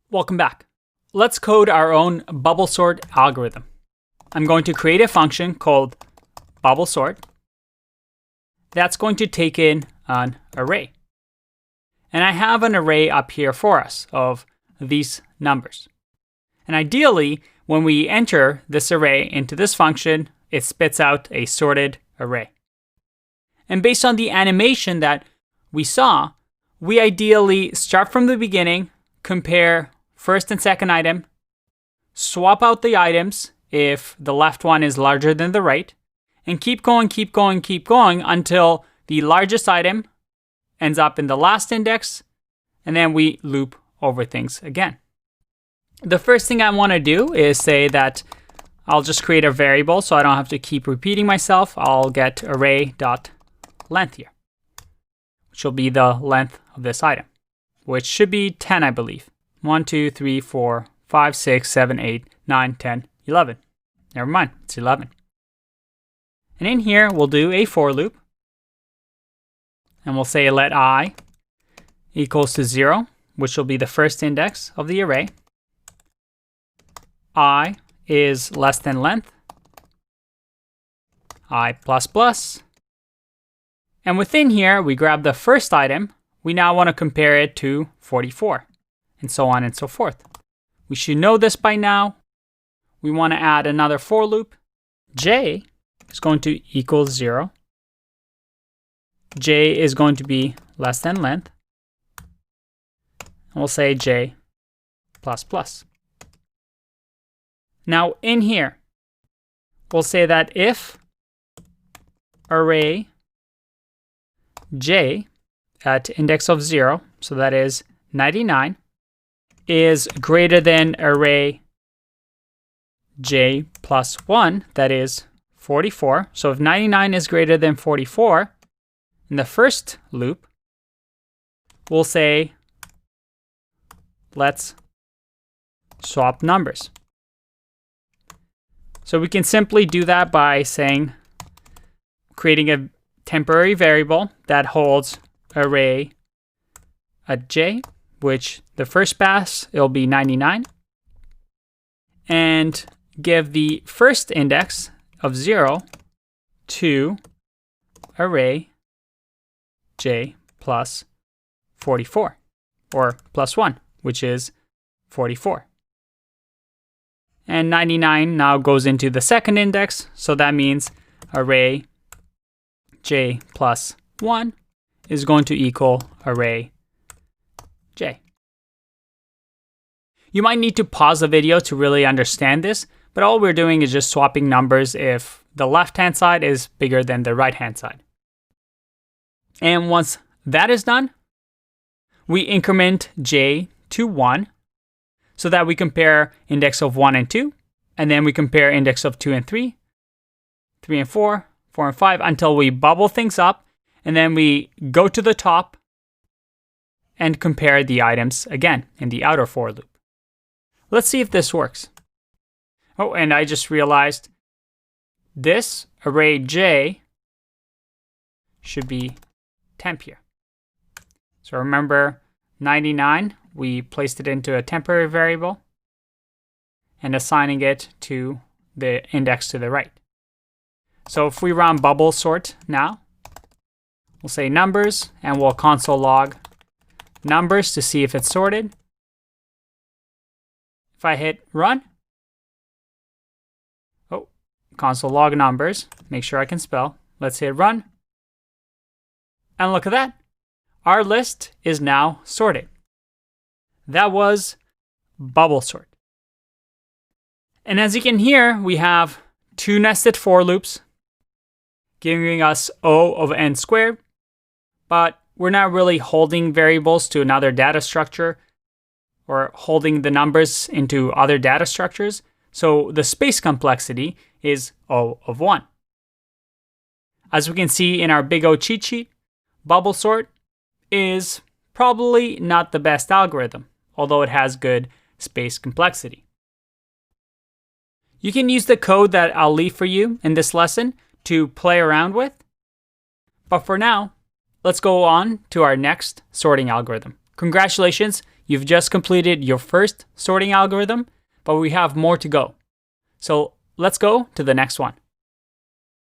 Welcome back. Let's code our own bubble sort algorithm. I'm going to create a function called bubble sort that's going to take in an array. And I have an array up here for us of these numbers. And ideally, when we enter this array into this function, it spits out a sorted array. And based on the animation that we saw, we ideally start from the beginning, compare first and second item, swap out the items if the left one is larger than the right, and keep going until the largest item ends up in the last index, and then we loop over things again. The first thing I want to do is say that I'll just create a variable so I don't have to keep repeating myself. I'll get array.length here, which will be the length of this item, which should be 10, I believe. 1, 2, 3, 4, 5, 6, 7, 8, 9, 10, 11. Never mind, it's 11. And in here, we'll do a for loop. And we'll say let I equals to 0, which will be the first index of the array. I is less than length. I plus plus. And within here, we grab the first item. We now want to compare it to 44, and so on and so forth. We should know this by now. We want to add another for loop. J is going to equal 0. J is going to be less than length. And we'll say J plus plus. Now in here, we'll say that if array J at index of 0, so that is 99, is greater than array J plus 1, that is 44. So if 99 is greater than 44, in the first loop, we'll say, let's swap numbers. So we can simply do that by saying, creating a temporary variable that holds array at J, which the first pass, it'll be 99, and give the first index of 0 to array J plus 44, or plus 1, which is 44. And 99 now goes into the second index, so that means array J plus 1 is going to equal array J. You might need to pause the video to really understand this, but all we're doing is just swapping numbers if the left-hand side is bigger than the right-hand side. And once that is done, we increment J to 1 so that we compare index of 1 and 2, and then we compare index of 2 and 3, 3 and 4, 4 and 5, until we bubble things up, and then we go to the top and compare the items again in the outer for loop. Let's see if this works. Oh, and I just realized this array J should be temp here. So remember 99, we placed it into a temporary variable and assigning it to the index to the right. So if we run bubble sort now, we'll say numbers and we'll console log numbers to see if it's sorted. If I hit run, oh, console log numbers, make sure I can spell. Let's hit run. And look at that. Our list is now sorted. That was bubble sort. And as you can hear, we have two nested for loops giving us O of n squared, but we're not really holding variables to another data structure or holding the numbers into other data structures. So the space complexity is O of 1. As we can see in our Big O cheat sheet, bubble sort is probably not the best algorithm, although it has good space complexity. You can use the code that I'll leave for you in this lesson to play around with. But for now, let's go on to our next sorting algorithm. Congratulations, You've just completed your first sorting algorithm, but we have more to go. So let's go to the next one.